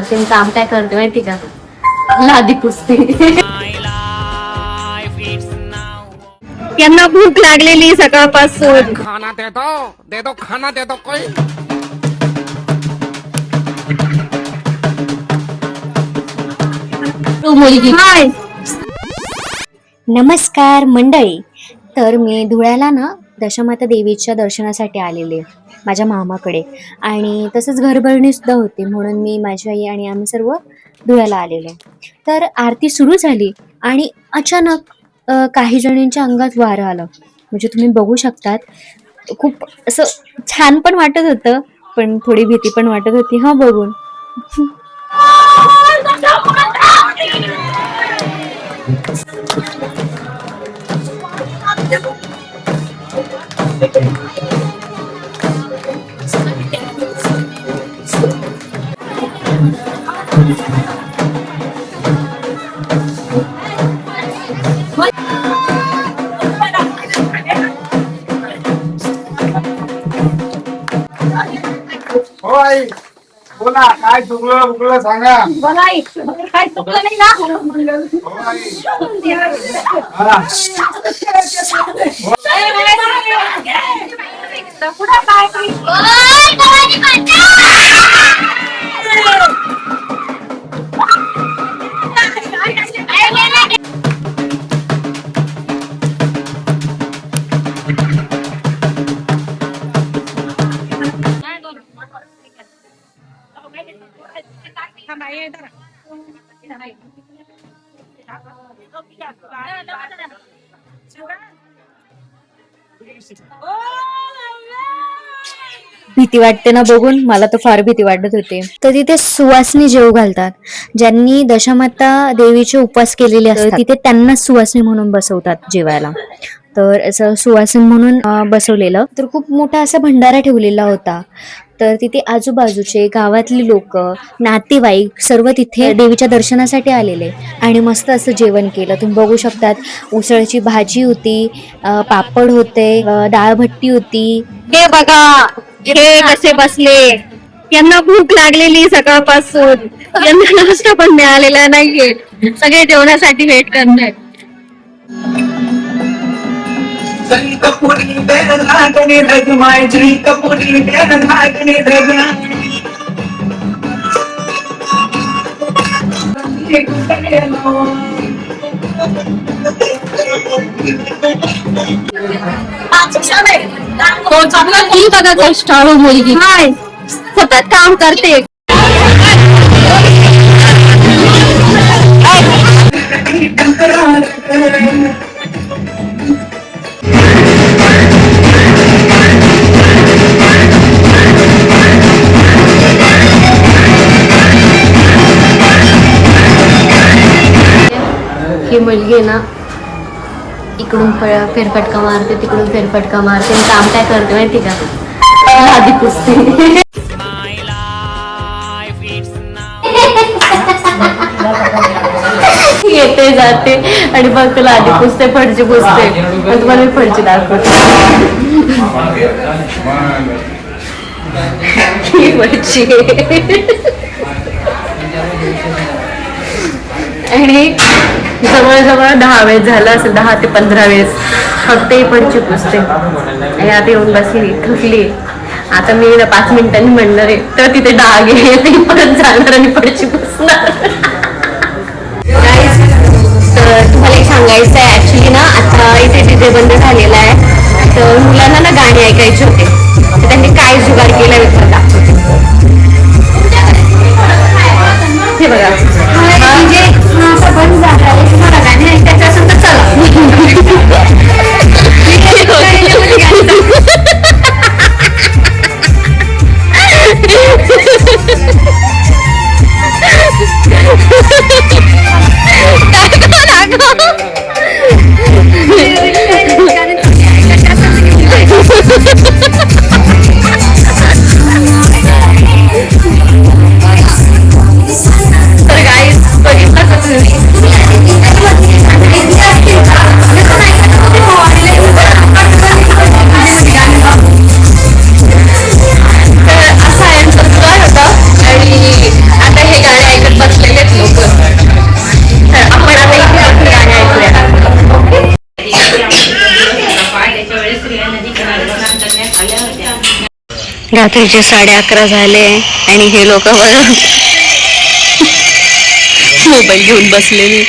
ते काम काय करते माहिती का, लादी पुसते. यांना भूक लागलेली सकाळपासून. खाना दे दो खाना दे दो कोई. हाय नमस्कार मंडळी. तर मी धुळ्याला ना दशमाता देवीच्या दर्शनासाठी आलेले माझ्या मामाकडे, आणि तसंच घरभरणी सुद्धा होती, म्हणून मी, माझी आई आणि आम्ही सर्व धुळ्याला आलेलो. तर आरती सुरू झाली आणि अचानक काही जणींच्या अंगात वारं आलं. म्हणजे तुम्ही बघू शकतात, खूप असं छान पण वाटत होतं, पण थोडी भीती पण वाटत होती हा बघून. हो आई बोला, काय चुकलं बुकलं सांगा. बोला काय चुकलं नाही ना. हो आई. हा. भीती वाटते ना बघून, मला तर फार भीती वाटत होते. तर तिथे सुवासनी जेवू घालतात. ज्यांनी दशमाता देवीचे उपवास केलेले असतात तिथे त्यांना सुवासनी म्हणून बसवतात जेवायला. तर असं सुवासन म्हणून बसवलेलं. तर खूप मोठा असा भंडारा ठेवलेला होता. तर तिथे आजूबाजूचे गावातली लोक, नातेवाईक सर्व तिथे देवीच्या दर्शनासाठी आलेले आणि मस्त असं जेवण केलं. तुम्ही बघू शकतात, उसळची भाजी होती, पापड होते, डाळभट्टी होती. हे बघा हे कसे बसले. यांना भूक लागलेली सकाळपासून. यांना नाश्ता पण मिळालेला नाहीये. सगळे जेवणासाठी वेट करणार. जरी कपुरी बेर लागणे रगमाय, जरी कपुरी बेर लागणे रगमाय. ही बघा कष्ट मुलगी. हाय सतत काम करते. ही मुलगी ना इकडून फेरफटका मारते, तिकडून फेरफटका मारते. काम काय करते माहिती का, लादी पुसते. येते जाते आणि फक्त लादी पुसते, फडची पुसते. तुम्हाला मी फडची दाखवते. ही फडची आणि जवळजवळ 10 वेळेस झालं असेल, 10 ते 15 वेळेस फक्त ही फडची पुसते. आणि आता येऊन बसली, थकली. आता मी 5 मिनिटांनी म्हणणार आहे तर तिथे डाग येते, परत जाणार आणि फडची पुसणार. तर तुम्हाला एक सांगायचं आहे, ऍक्च्युली ना आता इथे डीजे बंद झालेला आहे. तर मुलांना ना गाणी ऐकायचे होते, तर त्यांनी काय जुगार केला मी तुम्हाला दाखवते. हे बघा, म्हणजे बंद झाला आहे, मला गाणी ऐकायचं असेल तर चला. रात्रीचे 11:30 झाले आणि हे लोक मोबाईल घेऊन बसलेले.